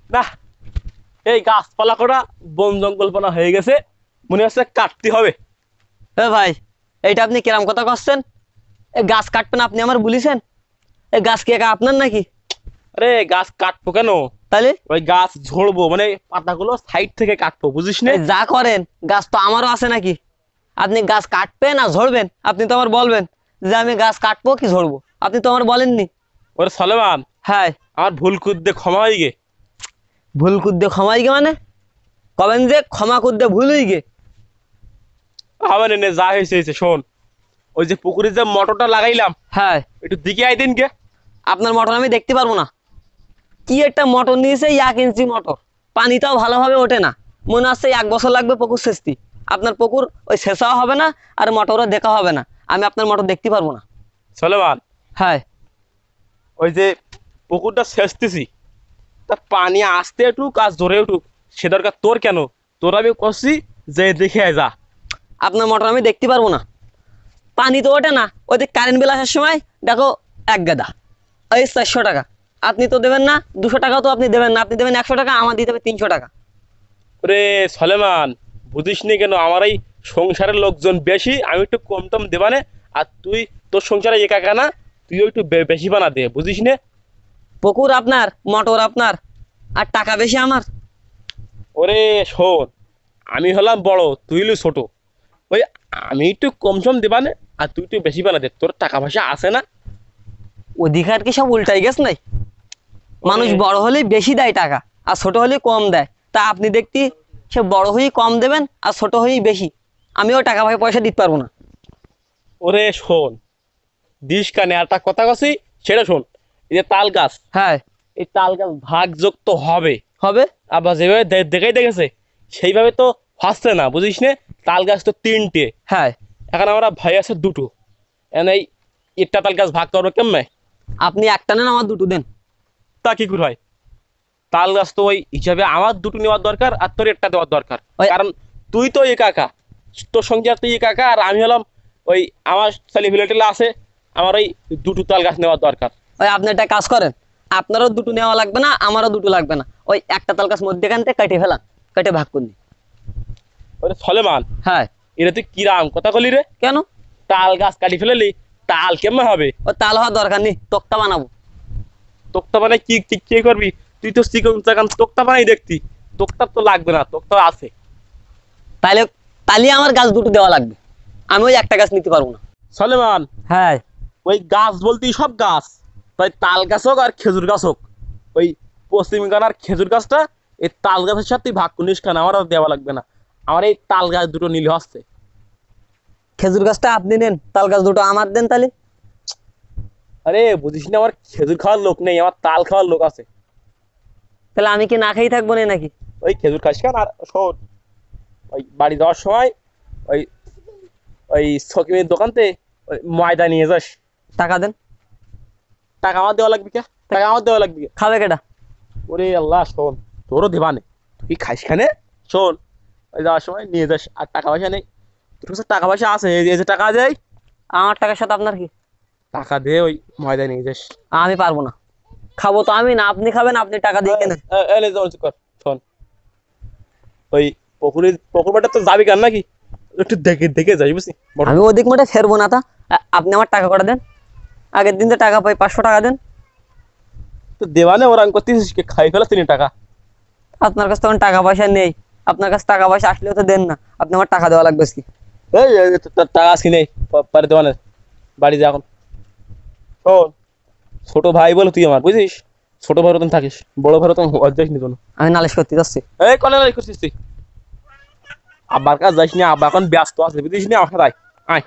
না, এই গাছপালা করা বন জঙ্গলপালা হয়ে গেছে, মনে হচ্ছে কাটতে হবে। এ ভাই, এইটা আপনি কিরাম কথা করছেন? এই গাছ কাটবেন আপনি আমার বলিছেন? এই গাছ কি একা আপনার নাকি? আরে গাছ কাটবো কেন? তাহলে ওই গাছ ঝোড়বো, মানে পাতাগুলো সাইড থেকে কাটবো, বুঝিস না? এই যা করেন, গাছ তো আমারও আছে নাকি? আপনি গাছ কাটবেন না ঝরবেন? আপনি তো আমার বলবেন যে আমি গাছ কাটবো কি ঝরবো, আপনি তো আমার বলেননি। ওরে সলেমান, হ্যাঁ, আমার ভুল কুদ্দে ক্ষমা হয়ে গে। ভুল কুদ্দে ক্ষমাই গে মানে? কবেন যে ক্ষমা কুদ্দে ভুল হই গে? হবে না, যা হয়েছে হয়েছে। শোন, ওই যে পুকুরে যে মোটরটা লাগাইলাম, হ্যাঁ, একটু দিকে আই দিন কে। আপনার মোটর আমি দেখতে পারবো না। কি একটা মোটর নিয়েছে, 1 ইঞ্চি মোটর, পানিটাও ভালোভাবে ওঠে না। মনে হচ্ছে 1 বছর লাগবে পুকুর সেচতে। আপনার পুকুর ওই সেচাও হবে না, আর মোটরও দেখা হবে না। আমি আপনার মোটর দেখতে পারবো না। সলেমান, হ্যাঁ, ওই যে পুকুরটা সেচতেছি, তার পানি আসতে একটু কাজ ধরে উঠুক, সে দরকার তোর কেন? তোর আমি করছি যে দেখে আয় যা। আপনার মোটর আমি দেখতে পারবো না, পানি তো ওঠে না। ওই যে কারেন্ট বিল আসার সময় দেখো, এক গাদা ওই 400 টাকা। আপনি তো দেবেন না 200 টাকাও তো আপনি দেবেন না, আপনি দেবেন 100 টাকা, আমার দিতে হবে 300 টাকা। ওরে সলেমান, বুঝিস নি কেন? আমার এই সংসারের লোকজন বেশি, আমি একটু কম টম দেবানে। আর তুই তোর সংসারে একা একা না, তুইও একটু বেশি বানা দে, বুঝিস নে? পুকুর আপনার, মোটর আপনার, আর টাকা বেশি আমার। ওরে শোন, আমি হলাম বড়, তুই হলি ছোট। ওই আমি একটু কম সম দেবানে, আর তুই একটু বেশি বানা দে, তোর টাকা পয়সা আছে না? অধিকার কি সব উল্টাই গেছে নাই? মানুষ বড় হলেই বেশি দেয় টাকা, আর ছোট হলেই কম দেয়। তা আপনি দেখতি সে বড় হয়েই কম দেবেন, আর ছোট হয়েই বেশি। আমিও টাকা পয়সা দিতে পারবো না। ওরে শোন, দিস কানে একটা কথা কছি, সেটা শোন। এই যে তাল গাছ, হ্যাঁ, এই তাল গাছ ভাগ যোগ তো হবে। হবে। আবার যেভাবে দেখাই দেখেছে সেইভাবে তো হচ্ছে না, বুঝিস নে? তাল গাছ তো 3টে, হ্যাঁ, এখন আমরা ভাই আছে 2টো। এখন এই একটা তাল গাছ ভাগ করবো কেমনে? আপনি একটা নেন, আমার দুটো দেন। তা কি করে হয়? তাল গাছ তো ওই হিসাবে আমার 2টো নেওয়ার দরকার, আর তোর একটা দেওয়ার দরকার। ওই কারণ তুই তো একা একা, তোর সঙ্গে আর তুই একা একা, আর আমি হলাম ওই আমার ছেলেপিলেটেলা আছে, আমার ওই 2টো তাল গাছ নেওয়ার দরকার। ওই আপনি একটা কাজ করেন, আপনারও দুটো নেওয়া লাগবে না, আমারও দুটো লাগবে না। ওই একটা তাল গাছ মধ্যেখান থেকে কেটে ফেলান, কেটে ভাগ করুন। ওরে সলেমান, হ্যাঁ। এটা তুই কিরাম কথা কলি রে? কেন? তাল গাছ কাটি ফেলেলি, তাল কেমন হবে? ও তাল হওয়ার দরকার নেই, তক্তা বানাবো। তোক্তা বানাই কি কি কি করবি? তুই তো চিকন চাকান তোক্তা বানাই দেখতি। তোক্তা তো লাগবে না, তোক্তা আছে। তাইলে তাহলে আমার গাছ দুটো দেওয়া লাগবে, আমি ওই একটা গাছ নিতে পারবো না। সলেমান, হ্যাঁ, ওই গাছ বলতেই সব গাছ, তাই তাল গাছ হোক আর খেজুর গাছ হোক, ওই পশ্চিম গানার খেজুর গাছটা এই তাল গাছের সাথে তুই ভাগ করিস কেন? আমার আর দেওয়া লাগবে না, আমার এই তাল গাছ দুটো নিলে হচ্ছে। খেজুর গাছটা আপনি নেন, তাল গাছ দুটো আমার দেন তাহলে। আরে বুঝিস না, আমার খেজুর খাওয়ার লোক নেই, আমার তাল খাওয়ার লোক আছে। তাহলে আমি কি না খেয়ে থাকবো না নাকি? ওই খেজুর খাস কেন? আর শোন, ওই বাড়ি যাওয়ার সময় ওই ওই সকিমের দোকানতে ওই ময়দা নিয়ে যাস। টাকা দেন। টাকা আমার দেওয়া লাগবে কে? টাকা আমার দেওয়া লাগবে কে? খাবে কেটা? ওরে আল্লাহ, শোন, তোরও দেবা নেই, তুই খাইস খানে। শোন, ওই যাওয়ার সময় নিয়ে যাস, আর টাকা পয়সা নেই। তোর কাছে টাকা পয়সা আছে? এই যে টাকা দেয়, আমার টাকার সাথে আপনার কি? টাকা দে, ওই ময়দা নিয়ে যাস। আমি পারবো না, খাবো তো আমি না, আপনি খাবেন, আপনি টাকা দিয়ে কেনেন। কর, শোন, ওই পুকুর বাটা তো যাবি কেন নাকি? একটু দেখে দেখে যাই, বুঝলি? আমি ওদিক মোটে ফেরবো না। তা আপনি আমার টাকা কটা দেন, আগের দিন তো টাকা পাই, 500 টাকা দেন। তো দেওয়ানে ওরা করতেছিস, খাই ফেলা তিনি টাকা। আপনার কাছে তখন টাকা পয়সা নেই, আপনার কাছে টাকা পয়সা আসলেও তো দেন না, আপনি আমার টাকা দেওয়া লাগবে কি? এই তোর টাকা আসি নেই, পারে দেওয়ানে, বাড়ি যা এখন। শোন, ছোট ভাই বলে তুই আমার, বুঝিস? ছোট ভাই রতন থাকিস, বড় ভাই রতন অর্ধেক নি কোনো। আমি নালিশ করতে যাচ্ছি। এই কলে করছিস তুই? আব্বার কাজ যাইস না, আব্বা এখন ব্যস্ত আছে, বুঝিস না? আমার সাথে আয়, আয়।